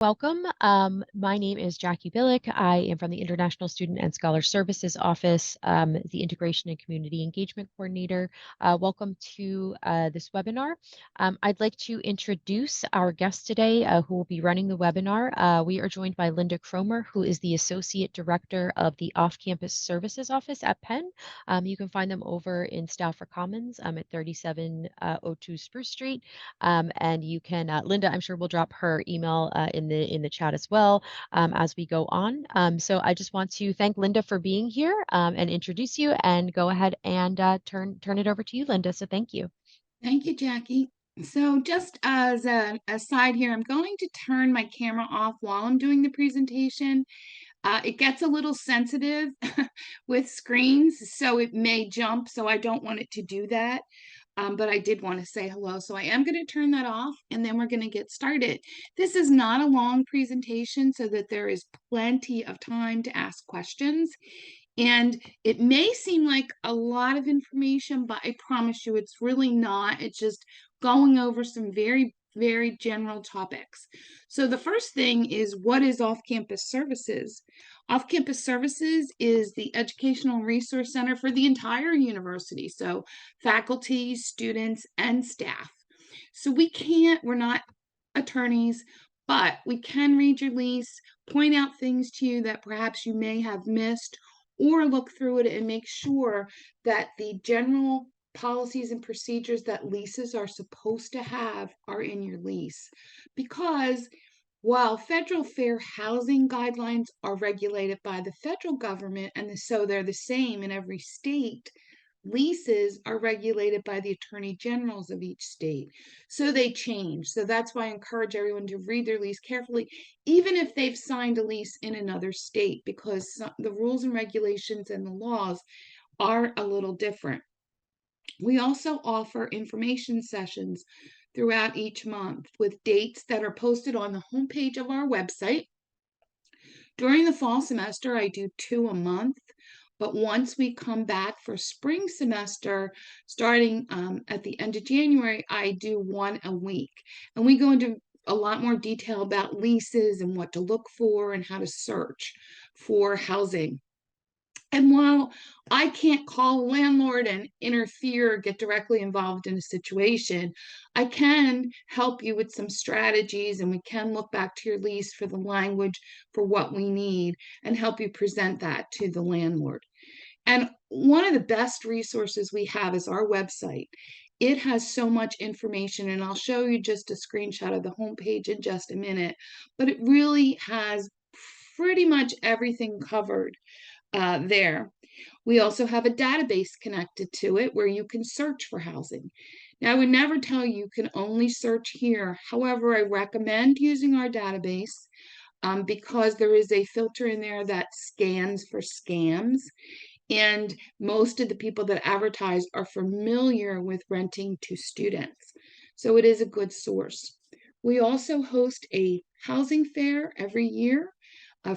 Welcome. My name is Jackie Billick. I am from the International Student and Scholar Services Office, the Integration and Community Engagement Coordinator. Welcome to this webinar. I'd like to introduce our guest today who will be running the webinar. We are joined by Linda Cromer, who is the Associate Director of the Off-Campus Services Office at Penn. You can find them over in Stafford Commons at 3702 Spruce Street. And you can, Linda, I'm sure will drop her email in the chat as well as we go on. So I just want to thank Linda for being here and introduce you, and go ahead and turn it over to you, Linda. So thank you. Thank you, Jackie. So just as an aside here, I'm going to turn my camera off while I'm doing the presentation. It gets a little sensitive with screens, so it may jump, so I don't want it to do that. But I did want to say hello, so I am going to turn that off, and then we're going to get started. This is not a long presentation, so that there is plenty of time to ask questions. And it may seem like a lot of information, but I promise you it's really not. It's just going over some very general topics. So the first thing is, what is off-campus services? Off-campus services is the educational resource center for the entire university. So faculty, students, and staff. So we're not attorneys, but we can read your lease, point out things to you that perhaps you may have missed, or look through it and make sure that the general policies and procedures that leases are supposed to have are in your lease. Because while federal fair housing guidelines are regulated by the federal government, and so they're the same in every state, leases are regulated by the attorney generals of each state. So they change. So that's why I encourage everyone to read their lease carefully, even if they've signed a lease in another state, because the rules and regulations and the laws are a little different. We also offer information sessions throughout each month with dates that are posted on the homepage of our website. During the fall semester, I do 2 a month. But once we come back for spring semester, starting at the end of January, I do 1 a week. And we go into a lot more detail about leases and what to look for and how to search for housing. And while I can't call a landlord and interfere, get directly involved in a situation, I can help you with some strategies, and we can look back to your lease for the language for what we need and help you present that to the landlord. And one of the best resources we have is our website. It has so much information, and I'll show you just a screenshot of the homepage in just a minute, but it really has pretty much everything covered there. We also have a database connected to it where you can search for housing. Now, I would never tell you can only search here. However, I recommend using our database because there is a filter in there that scans for scams. And most of the people that advertise are familiar with renting to students. So it is a good source. We also host a housing fair every year.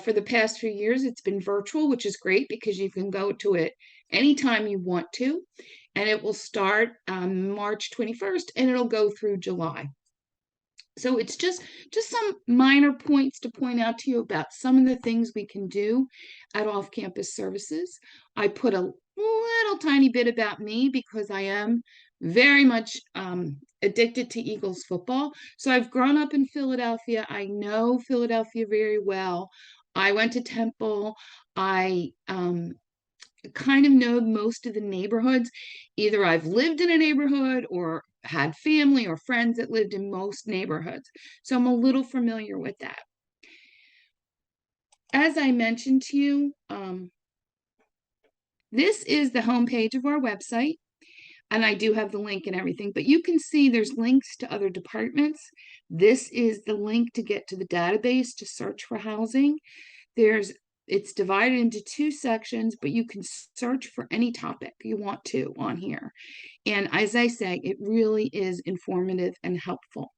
For the past few years, it's been virtual, which is great because you can go to it anytime you want to. And it will start March 21st and it'll go through July. So it's just some minor points to point out to you about some of the things we can do at off-campus services. I put a little tiny bit about me because I am very much addicted to Eagles football. So I've grown up in Philadelphia. I know Philadelphia very well. I went to Temple. I kind of know most of the neighborhoods. Either I've lived in a neighborhood or had family or friends that lived in most neighborhoods. So I'm a little familiar with that. As I mentioned to you, this is the homepage of our website. And I do have the link and everything, but you can see there's links to other departments. This is the link to get to the database to search for housing. It's divided into 2 sections, but you can search for any topic you want to on here. And as I say, it really is informative and helpful.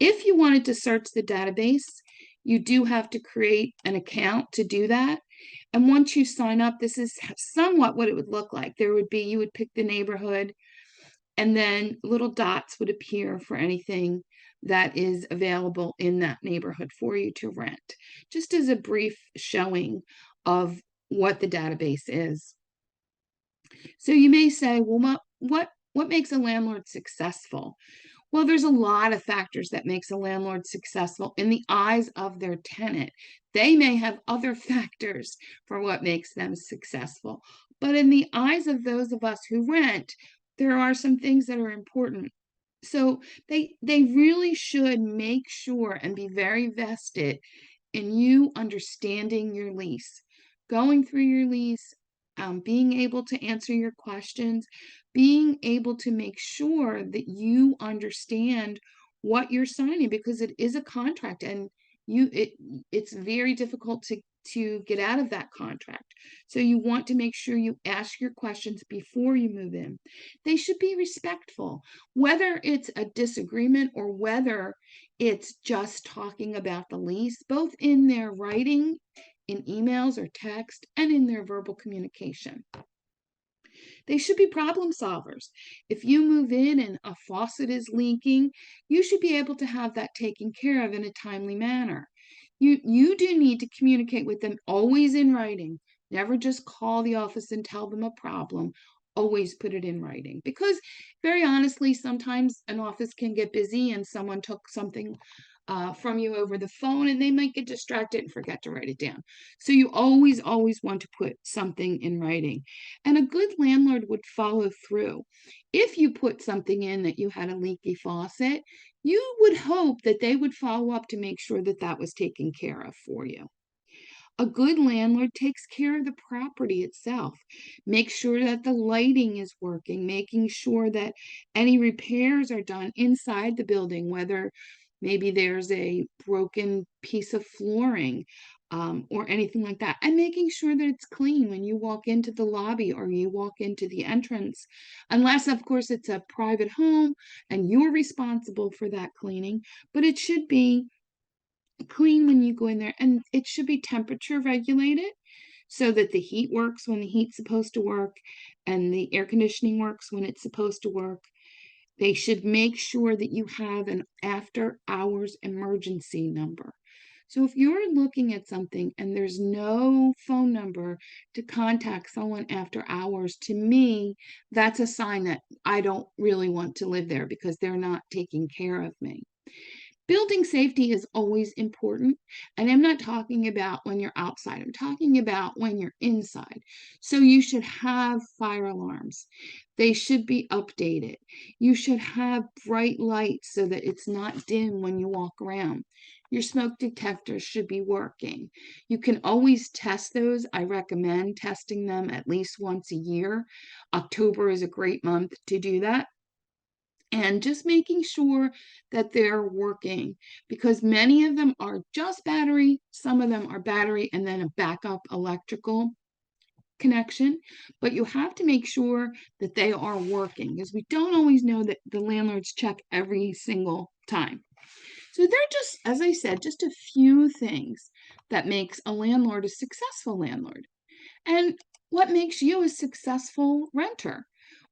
If you wanted to search the database, you do have to create an account to do that. And once you sign up, this is somewhat what it would look like. You would pick the neighborhood, and then little dots would appear for anything that is available in that neighborhood for you to rent, just as a brief showing of what the database is. So you may say, well, what makes a landlord successful? Well, there's a lot of factors that makes a landlord successful in the eyes of their tenant. They may have other factors for what makes them successful, but in the eyes of those of us who rent, there are some things that are important. So they really should make sure and be very vested in you understanding your lease, going through your lease, being able to answer your questions, being able to make sure that you understand what you're signing, because it is a contract, and it's very difficult to get out of that contract. So you want to make sure you ask your questions before you move in. They should be respectful, whether it's a disagreement or whether it's just talking about the lease, both in their writing, in emails or text, and in their verbal communication. They should be problem solvers. If you move in and a faucet is leaking, you should be able to have that taken care of in a timely manner. You do need to communicate with them, always in writing. Never just call the office and tell them a problem. Always put it in writing, because very honestly, sometimes an office can get busy and someone took something from you over the phone, and they might get distracted and forget to write it down. So you always want to put something in writing. And a good landlord would follow through. If you put something in that you had a leaky faucet, you would hope that they would follow up to make sure that that was taken care of for you. A good landlord takes care of the property itself, makes sure that the lighting is working, making sure that any repairs are done inside the building, whether maybe there's a broken piece of flooring, or anything like that, and making sure that it's clean when you walk into the lobby or you walk into the entrance, unless, of course, it's a private home and you're responsible for that cleaning, but it should be clean when you go in there, and it should be temperature regulated so that the heat works when the heat's supposed to work and the air conditioning works when it's supposed to work. They should make sure that you have an after hours emergency number. So if you're looking at something and there's no phone number to contact someone after hours, to me, that's a sign that I don't really want to live there because they're not taking care of me. Building safety is always important, and I'm not talking about when you're outside, I'm talking about when you're inside. So you should have fire alarms. They should be updated. You should have bright lights so that it's not dim when you walk around. Your smoke detectors should be working. You can always test those. I recommend testing them at least once a year. October is a great month to do that, and just making sure that they're working, because many of them are just battery, some of them are battery and then a backup electrical connection, but you have to make sure that they are working, because we don't always know that the landlords check every single time. So they're just, as I said, just a few things that makes a landlord a successful landlord. And what makes you a successful renter?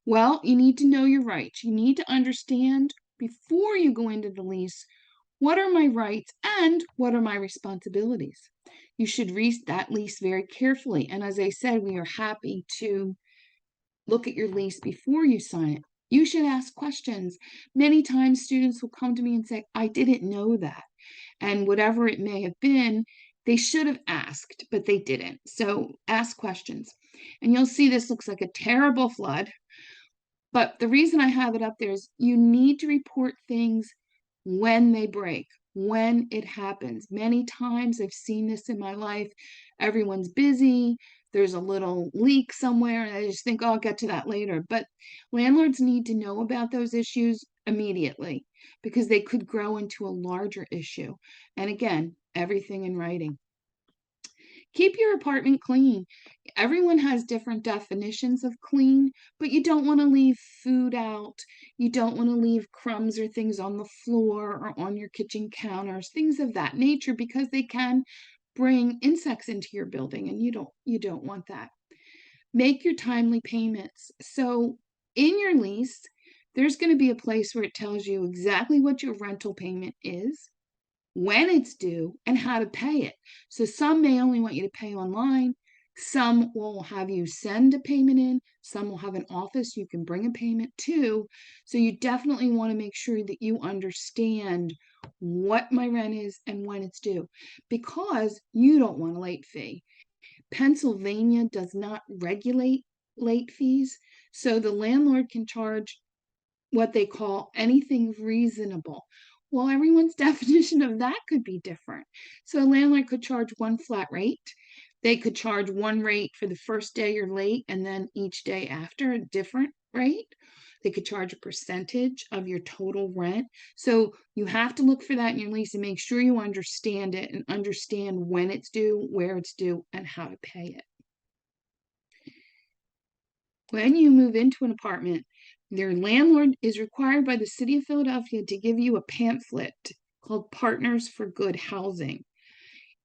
Well, you need to know your rights. You need to understand before you go into the lease, what are my rights and what are my responsibilities? You should read that lease very carefully. And as I said, we are happy to look at your lease before you sign it. You should ask questions. Many times students will come to me and say, I didn't know that. And whatever it may have been, they should have asked, but they didn't. So ask questions. And you'll see this looks like a terrible flood, but the reason I have it up there is you need to report things when they break, when it happens. Many times I've seen this in my life. Everyone's busy. There's a little leak somewhere, and I just think, oh, I'll get to that later. But landlords need to know about those issues immediately, because they could grow into a larger issue. And again, everything in writing. Keep your apartment clean. Everyone has different definitions of clean, but you don't want to leave food out. You don't want to leave crumbs or things on the floor or on your kitchen counters, things of that nature, because they can bring insects into your building, and you don't want that. Make your timely payments. So in your lease, there's going to be a place where it tells you exactly what your rental payment is, when it's due, and how to pay it. So some may only want you to pay online. Some will have you send a payment in. Some will have an office you can bring a payment to. So you definitely want to make sure that you understand what my rent is and when it's due, because you don't want a late fee. Pennsylvania does not regulate late fees, so the landlord can charge what they call anything reasonable. Well, everyone's definition of that could be different. So a landlord could charge one flat rate. They could charge one rate for the first day you're late, and then each day after a different rate. They could charge a percentage of your total rent. So you have to look for that in your lease and make sure you understand it and understand when it's due, where it's due, and how to pay it. When you move into an apartment, your landlord is required by the city of Philadelphia to give you a pamphlet called Partners for Good Housing.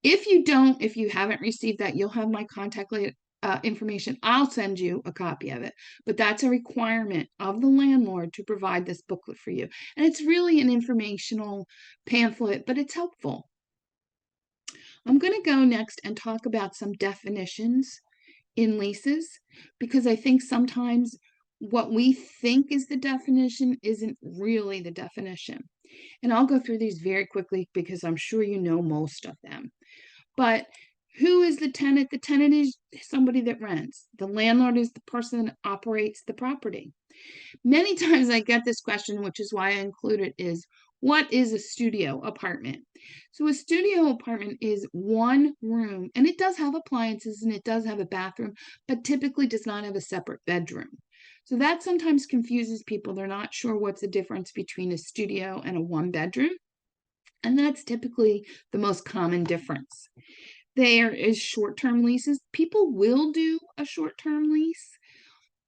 If you haven't received that, you'll have my contact information. I'll send you a copy of it, but that's a requirement of the landlord to provide this booklet for you. And it's really an informational pamphlet, but it's helpful. I'm going to go next and talk about some definitions in leases, because I think sometimes what we think is the definition isn't really the definition. And I'll go through these very quickly because I'm sure you know most of them. But who is the tenant? The tenant is somebody that rents. The landlord is the person that operates the property. Many times I get this question, which is why I include it, is what is a studio apartment? So a studio apartment is one room, and it does have appliances and it does have a bathroom, but typically does not have a separate bedroom. So that sometimes confuses people. They're not sure what's the difference between a studio and a one bedroom. And that's typically the most common difference. There is short-term leases. People will do a short-term lease,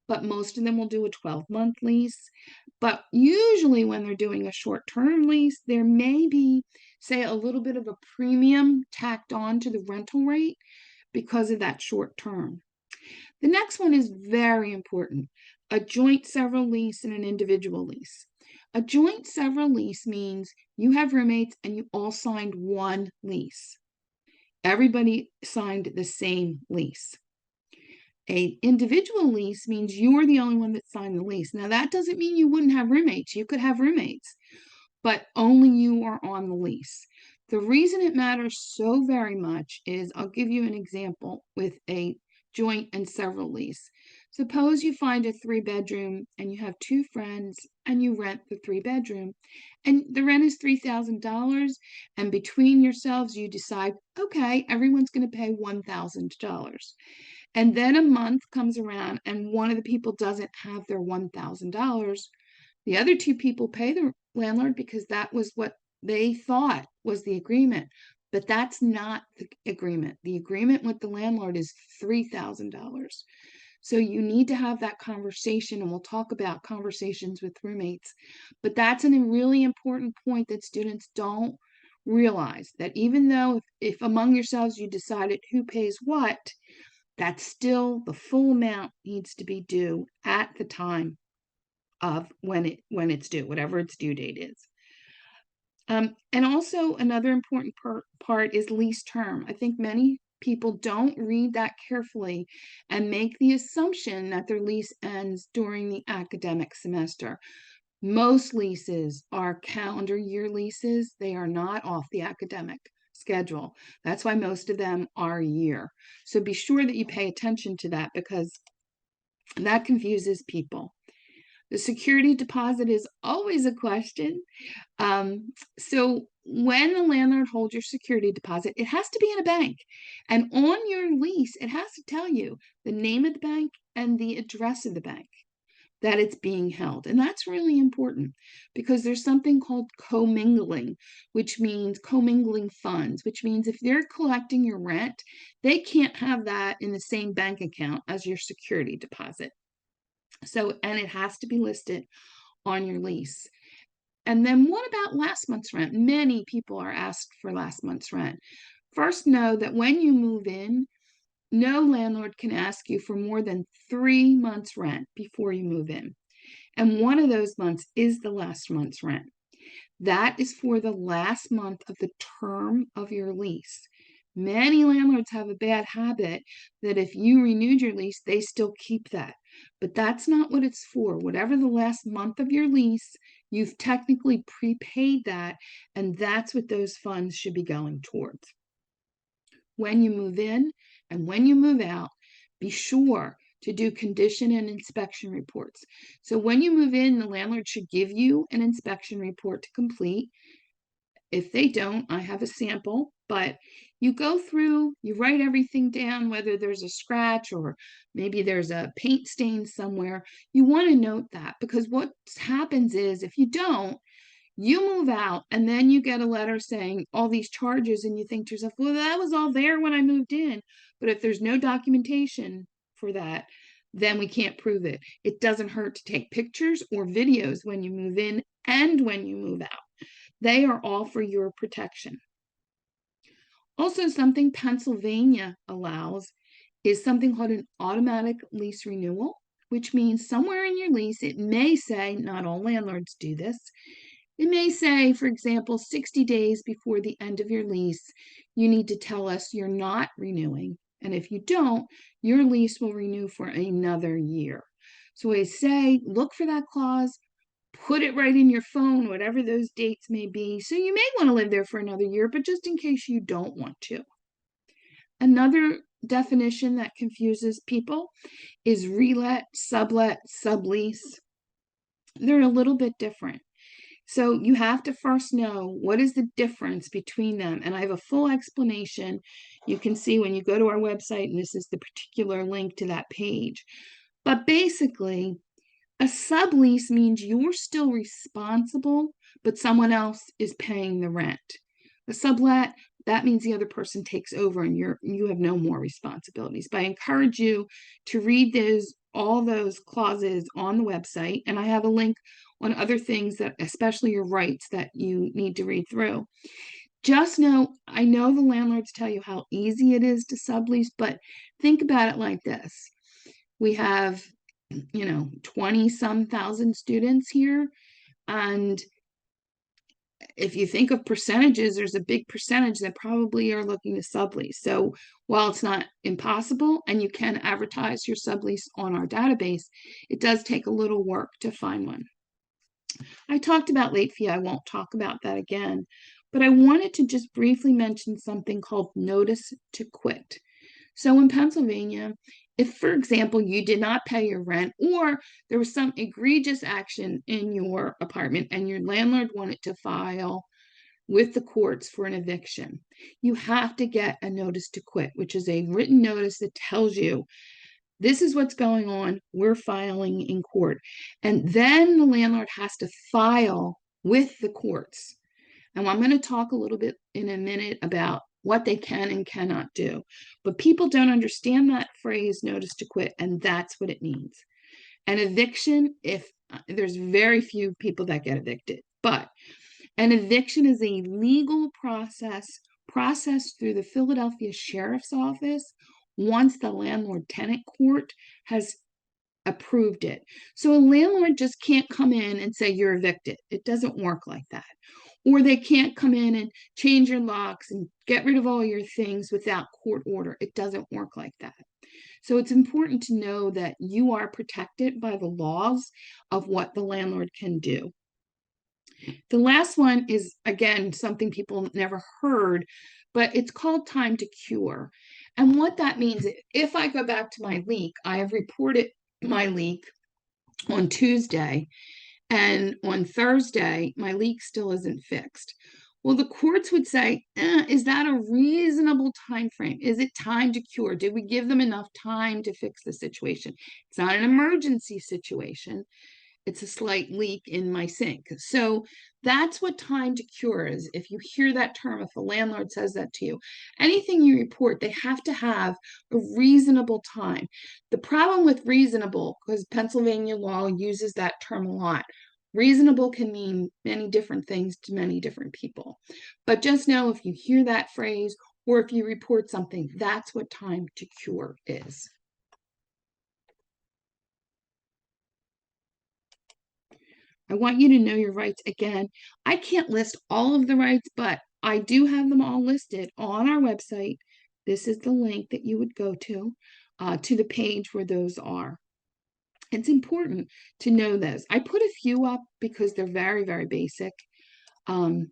but most of them will do a 12-month lease. But usually when they're doing a short-term lease, there may be, say, a little bit of a premium tacked on to the rental rate because of that short term. The next one is very important: a joint several lease and an individual lease. A joint several lease means you have roommates and you all signed one lease. Everybody signed the same lease. A individual lease means you're the only one that signed the lease. Now, that doesn't mean you wouldn't have roommates. You could have roommates, but only you are on the lease. The reason it matters so very much is, I'll give you an example with a joint and several lease. Suppose you find a 3-bedroom and you have 2 friends and you rent the 3-bedroom, and the rent is $3,000, and between yourselves you decide, okay, everyone's going to pay $1,000. And then a month comes around and one of the people doesn't have their $1,000. The other 2 people pay the landlord because that was what they thought was the agreement. But that's not the agreement. The agreement with the landlord is $3,000. So you need to have that conversation, and we'll talk about conversations with roommates. But that's a really important point that students don't realize, that even though if among yourselves you decided who pays what, that's still the full amount needs to be due at the time of when it's due, whatever its due date is. And also another important part is lease term. I think many people don't read that carefully and make the assumption that their lease ends during the academic semester. Most leases are calendar year leases. They are not off the academic schedule. That's why most of them are a year. So be sure that you pay attention to that, because that confuses people. The security deposit is always a question. So when the landlord holds your security deposit, it has to be in a bank. And on your lease, it has to tell you the name of the bank and the address of the bank that it's being held. And that's really important, because there's something called commingling, which means commingling funds, which means if they're collecting your rent, they can't have that in the same bank account as your security deposit. So, and it has to be listed on your lease. And then what about last month's rent? Many people are asked for last month's rent. First, know that when you move in, no landlord can ask you for more than 3 months' rent before you move in. And one of those months is the last month's rent. That is for the last month of the term of your lease. Many landlords have a bad habit that if you renewed your lease, they still keep that. But that's not what it's for. Whatever the last month of your lease, you've technically prepaid that, and that's what those funds should be going towards. When you move in and when you move out, be sure to do condition and inspection reports. So when you move in, the landlord should give you an inspection report to complete. If they don't, I have a sample, but you go through, you write everything down, whether there's a scratch or maybe there's a paint stain somewhere. You want to note that, because what happens is if you don't, you move out and then you get a letter saying all these charges and you think to yourself, well, that was all there when I moved in. But if there's no documentation for that, then we can't prove it. It doesn't hurt to take pictures or videos when you move in and when you move out. They are all for your protection. Also, something Pennsylvania allows is something called an automatic lease renewal, which means somewhere in your lease, it may say, not all landlords do this, it may say, for example, 60 days before the end of your lease, you need to tell us you're not renewing. And if you don't, your lease will renew for another year. So I say, look for that clause, put it right in your phone, whatever those dates may be. So you may want to live there for another year, but just in case you don't want to. Another definition that confuses people is relet, sublet, sublease. They're a little bit different. So you have to first know what is the difference between them. And I have a full explanation you can see when you go to our website, and this is the particular link to that page. But basically, a sublease means you're still responsible, but someone else is paying the rent. A sublet, that means the other person takes over and you have no more responsibilities. But I encourage you to read all those clauses on the website, and I have a link on other things that, especially your rights, that you need to read through. Just know, I know the landlords tell you how easy it is to sublease, but think about it like this. We have 20 some thousand students here. And if you think of percentages, there's a big percentage that probably are looking to sublease. So while it's not impossible and you can advertise your sublease on our database, it does take a little work to find one. I talked about late fee. I won't talk about that again, but I wanted to just briefly mention something called notice to quit. So in Pennsylvania, if, for example, you did not pay your rent or there was some egregious action in your apartment and your landlord wanted to file with the courts for an eviction, you have to get a notice to quit, which is a written notice that tells you this is what's going on. We're filing in court. And then the landlord has to file with the courts. And I'm going to talk a little bit in a minute about what they can and cannot do. But people don't understand that phrase, notice to quit, and that's what it means. An eviction, if there's very few people that get evicted, but an eviction is a legal processed through the Philadelphia Sheriff's Office once the landlord-tenant court has approved it. So a landlord just can't come in and say you're evicted. It doesn't work like that. Or they can't come in and change your locks and get rid of all your things without court order. It doesn't work like that. So it's important to know that you are protected by the laws of what the landlord can do. The last one is, again, something people never heard, but it's called time to cure. And what that means, if I go back to my leak, I have reported my leak on Tuesday, and on Thursday, my leak still isn't fixed. Well, the courts would say, is that a reasonable time frame? Is it time to cure? Did we give them enough time to fix the situation? It's not an emergency situation. It's a slight leak in my sink. So that's what time to cure is. If you hear that term, if a landlord says that to you, anything you report, they have to have a reasonable time. The problem with reasonable, because Pennsylvania law uses that term a lot, reasonable can mean many different things to many different people. But just know if you hear that phrase or if you report something, that's what time to cure is. I want you to know your rights. Again, I can't list all of the rights, but I do have them all listed on our website. This is the link that you would go to the page where those are. It's important to know those. I put a few up because they're very, very basic. Sorry.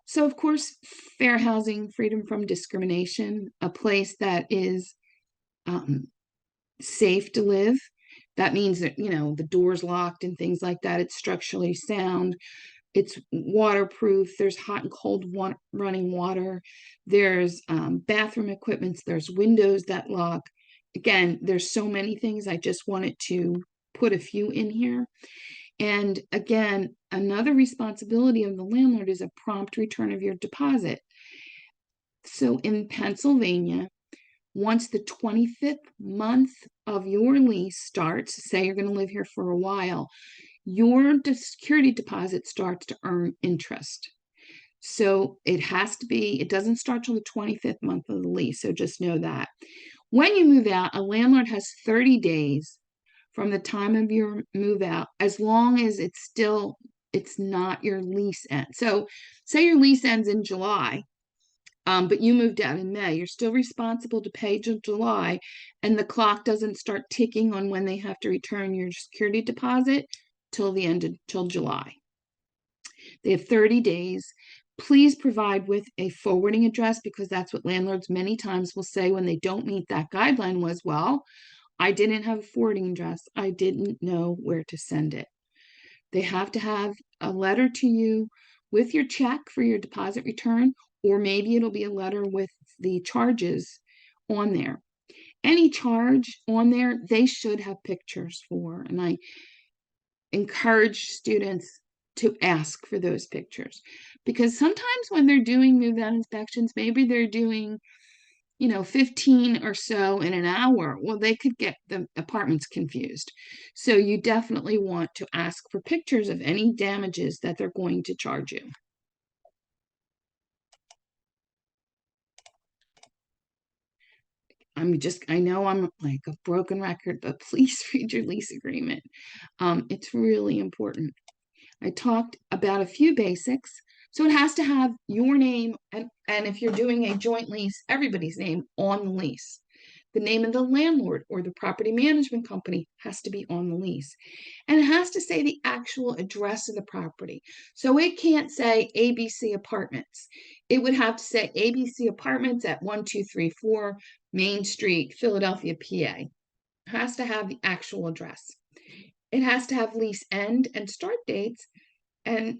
So, of course, fair housing, freedom from discrimination, a place that is safe to live. That means that, the door's locked and things like that. It's structurally sound. It's waterproof. There's hot and cold running water. There's bathroom equipments. There's windows that lock. Again, there's so many things. I just wanted to put a few in here. And again, another responsibility of the landlord is a prompt return of your deposit. So in Pennsylvania, once the 25th month of your lease starts, say you're going to live here for a while, your security deposit starts to earn interest. So it doesn't start till the 25th month of the lease. So just know that. When you move out, a landlord has 30 days from the time of your move out, as long as it's not your lease end. So say your lease ends in July, but you moved out in May, you're still responsible to pay till July, and the clock doesn't start ticking on when they have to return your security deposit till July. They have 30 days. Please provide with a forwarding address, because that's what landlords many times will say when they don't meet that guideline was, well, I didn't have a forwarding address. I didn't know where to send it. They have to have a letter to you with your check for your deposit return, or maybe it'll be a letter with the charges on there. Any charge on there, they should have pictures for, and I encourage students to ask for those pictures, because sometimes when they're doing move-out inspections, maybe they're doing 15 or so in an hour. Well, they could get the apartments confused. So you definitely want to ask for pictures of any damages that they're going to charge you. I know I'm like a broken record, but please read your lease agreement. It's really important. I talked about a few basics. So it has to have your name, and if you're doing a joint lease, everybody's name on the lease. The name of the landlord or the property management company has to be on the lease. And it has to say the actual address of the property. So it can't say ABC Apartments. It would have to say ABC Apartments at 1234 Main Street, Philadelphia, PA. It has to have the actual address. It has to have lease end and start dates. And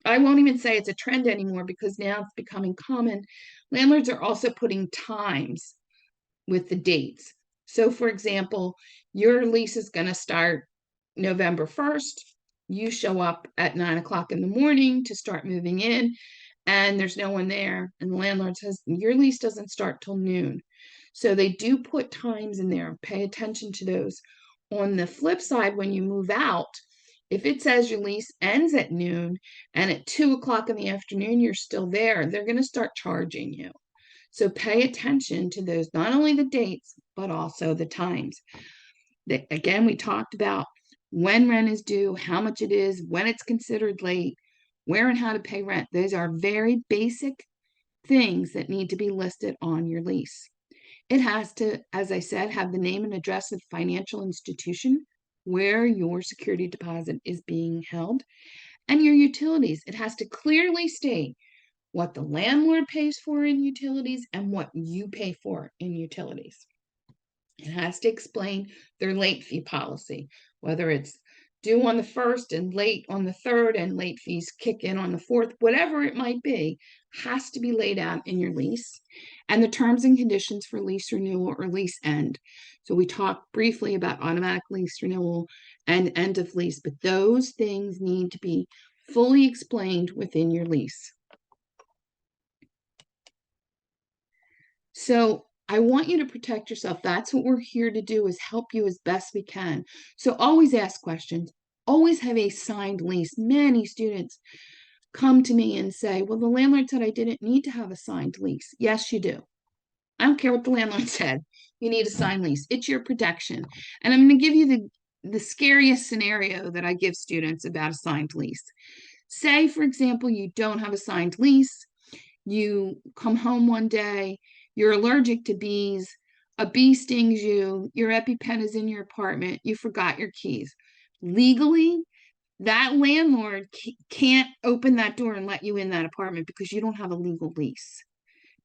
I won't even say it's a trend anymore, because now it's becoming common. Landlords are also putting times with the dates. So for example, your lease is going to start November 1st. You show up at 9 o'clock in the morning to start moving in, and there's no one there. And the landlord says, your lease doesn't start till noon. So they do put times in there. Pay attention to those. On the flip side, when you move out, if it says your lease ends at noon and at 2 o'clock in the afternoon you're still there, they're going to start charging you. So pay attention to those, not only the dates, but also the times. Again, we talked about when rent is due, how much it is, when it's considered late, where and how to pay rent. Those are very basic things that need to be listed on your lease. It has to, as I said, have the name and address of the financial institution where your security deposit is being held, and your utilities. It has to clearly state what the landlord pays for in utilities and what you pay for in utilities. It has to explain their late fee policy, whether it's due on the 1st and late on the 3rd and late fees kick in on the 4th, whatever it might be, has to be laid out in your lease. And the terms and conditions for lease renewal or lease end. So we talked briefly about automatic lease renewal and end of lease, but those things need to be fully explained within your lease. So I want you to protect yourself. That's what we're here to do, is help you as best we can. So always ask questions. Always have a signed lease. Many students come to me and say, well, the landlord said I didn't need to have a signed lease. Yes, you do. I don't care what the landlord said. You need a signed lease. It's your protection. And I'm going to give you the scariest scenario that I give students about a signed lease. Say, for example, you don't have a signed lease. You come home one day, you're allergic to bees, a bee stings you, your EpiPen is in your apartment, you forgot your keys. Legally, that landlord can't open that door and let you in that apartment because you don't have a legal lease.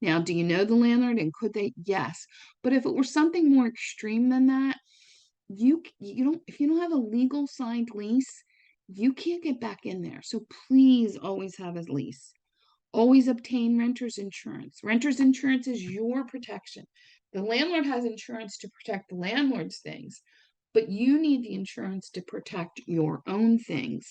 Now, do you know the landlord and could they? Yes. But if it were something more extreme than that, you don't, if you don't have a legal signed lease, you can't get back in there. So please always have a lease. Always obtain renter's insurance. Renter's insurance is your protection. The landlord has insurance to protect the landlord's things, but you need the insurance to protect your own things.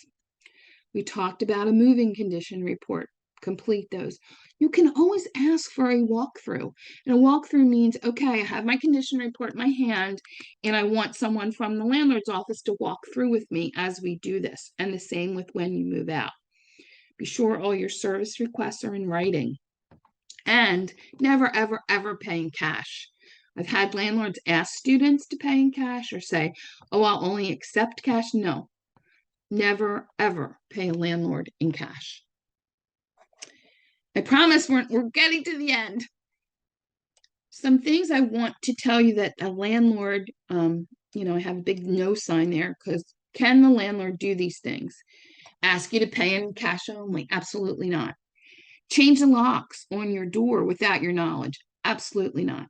We talked about a moving condition report. Complete those. You can always ask for a walkthrough. And a walkthrough means, okay, I have my condition report in my hand, and I want someone from the landlord's office to walk through with me as we do this. And the same with when you move out. Be sure all your service requests are in writing. And never, ever, ever pay in cash. I've had landlords ask students to pay in cash or say, oh, I'll only accept cash. No, never, ever pay a landlord in cash. I promise we're getting to the end. Some things I want to tell you that a landlord, I have a big no sign there because can the landlord do these things? Ask you to pay in cash only? Absolutely not. Change the locks on your door without your knowledge? Absolutely not.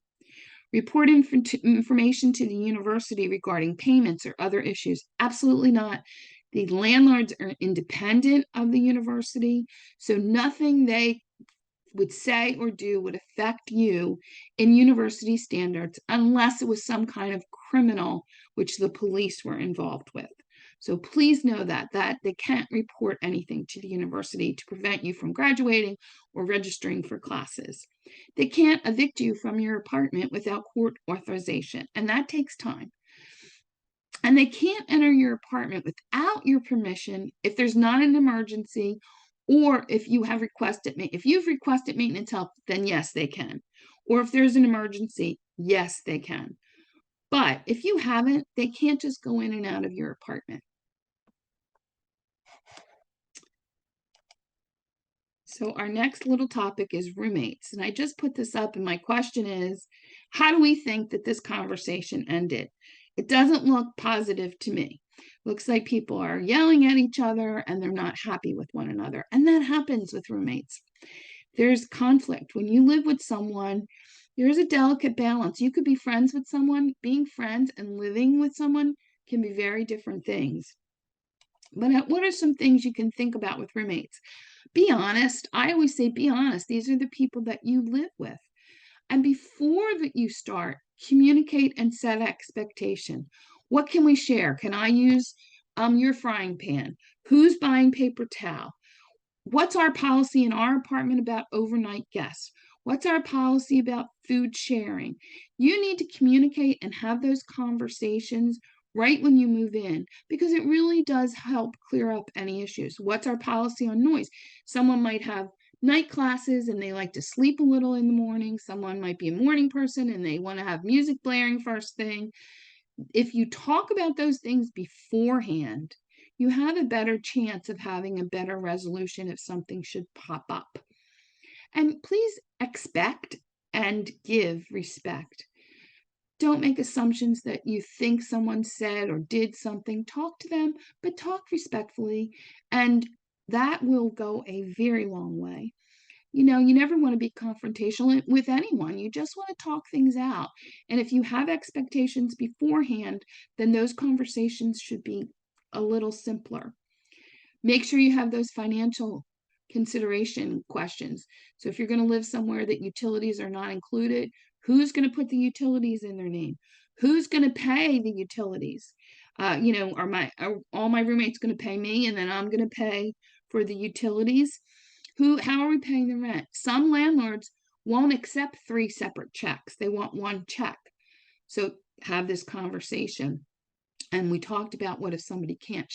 Report information to the university regarding payments or other issues? Absolutely not. The landlords are independent of the university, so nothing they would say or do would affect you in university standards unless it was some kind of criminal which the police were involved with. So please know that they can't report anything to the university to prevent you from graduating or registering for classes. They can't evict you from your apartment without court authorization, and that takes time. And they can't enter your apartment without your permission if there's not an emergency or if you've requested maintenance help, then yes, they can. Or if there's an emergency, yes, they can. But if you haven't, they can't just go in and out of your apartment. So our next little topic is roommates. And I just put this up, and my question is, how do we think that this conversation ended? It doesn't look positive to me. Looks like people are yelling at each other and they're not happy with one another. And that happens with roommates. There's conflict. When you live with someone, there's a delicate balance. You could be friends with someone. Being friends and living with someone can be very different things. But what are some things you can think about with roommates? Be honest. I always say be honest. These are the people that you live with. And before that you start, communicate and set expectation. What can we share? Can I use your frying pan? Who's buying paper towel? What's our policy in our apartment about overnight guests? What's our policy about food sharing? You need to communicate and have those conversations right when you move in because it really does help clear up any issues. What's our policy on noise? Someone might have night classes and they like to sleep a little in the morning. Someone might be a morning person and they want to have music blaring first thing. If you talk about those things beforehand, you have a better chance of having a better resolution if something should pop up. And please expect and give respect. Don't make assumptions that you think someone said or did something. Talk to them, but talk respectfully, and that will go a very long way. You never want to be confrontational with anyone. You just want to talk things out. And if you have expectations beforehand, then those conversations should be a little simpler. Make sure you have those financial consideration questions. So if you're going to live somewhere that utilities are not included, who's going to put the utilities in their name? Who's going to pay the utilities? Are all my roommates going to pay me and then I'm going to pay for the utilities? How are we paying the rent? Some landlords won't accept 3 separate checks. They want one check. So have this conversation. And we talked about what if somebody can't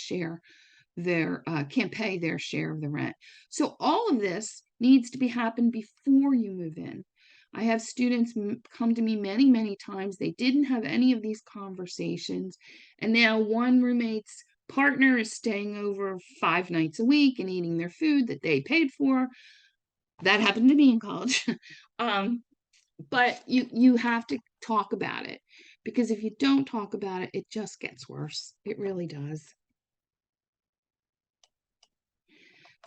pay their share of the rent. So all of this needs to be happen before you move in. I have students come to me many, many times. They didn't have any of these conversations. And now one roommate's partner is staying over 5 nights a week and eating their food that they paid for. That happened to me in college. um, but you have to talk about it, because if you don't talk about it, it just gets worse. It really does.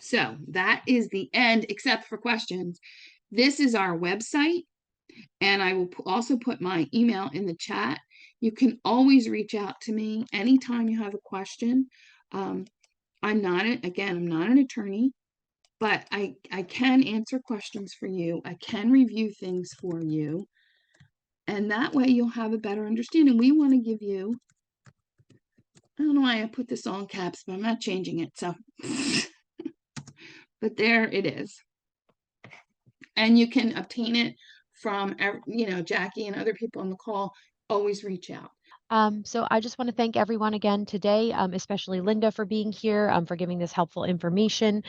So that is the end, except for questions. This is our website, and I will also put my email in the chat. You can always reach out to me anytime you have a question. Um, I'm not an attorney, but I can answer questions for you. I can review things for you. And that way you'll have a better understanding. We want to give you, I don't know why I put this all in caps, but I'm not changing it. So, but there it is. And you can obtain it from, Jackie and other people on the call. Always reach out. So I just want to thank everyone again today, especially Linda for being here, for giving this helpful information.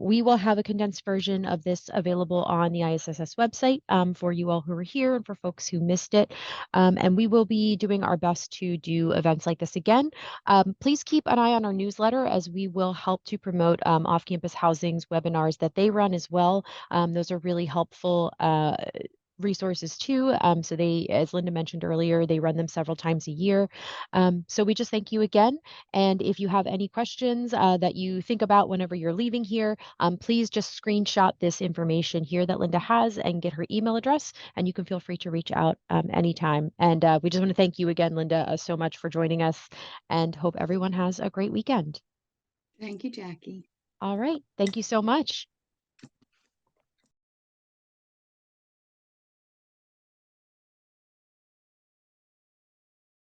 We will have a condensed version of this available on the ISSS website for you all who are here and for folks who missed it. And we will be doing our best to do events like this again. Please keep an eye on our newsletter, as we will help to promote off-campus housing's webinars that they run as well. Those are really helpful resources too. So they, as Linda mentioned earlier, they run them several times a year. So we just thank you again. And if you have any questions that you think about whenever you're leaving here, please just screenshot this information here that Linda has and get her email address, and you can feel free to reach out anytime. And we just want to thank you again, Linda, so much for joining us, and hope everyone has a great weekend. Thank you, Jackie. All right. Thank you so much.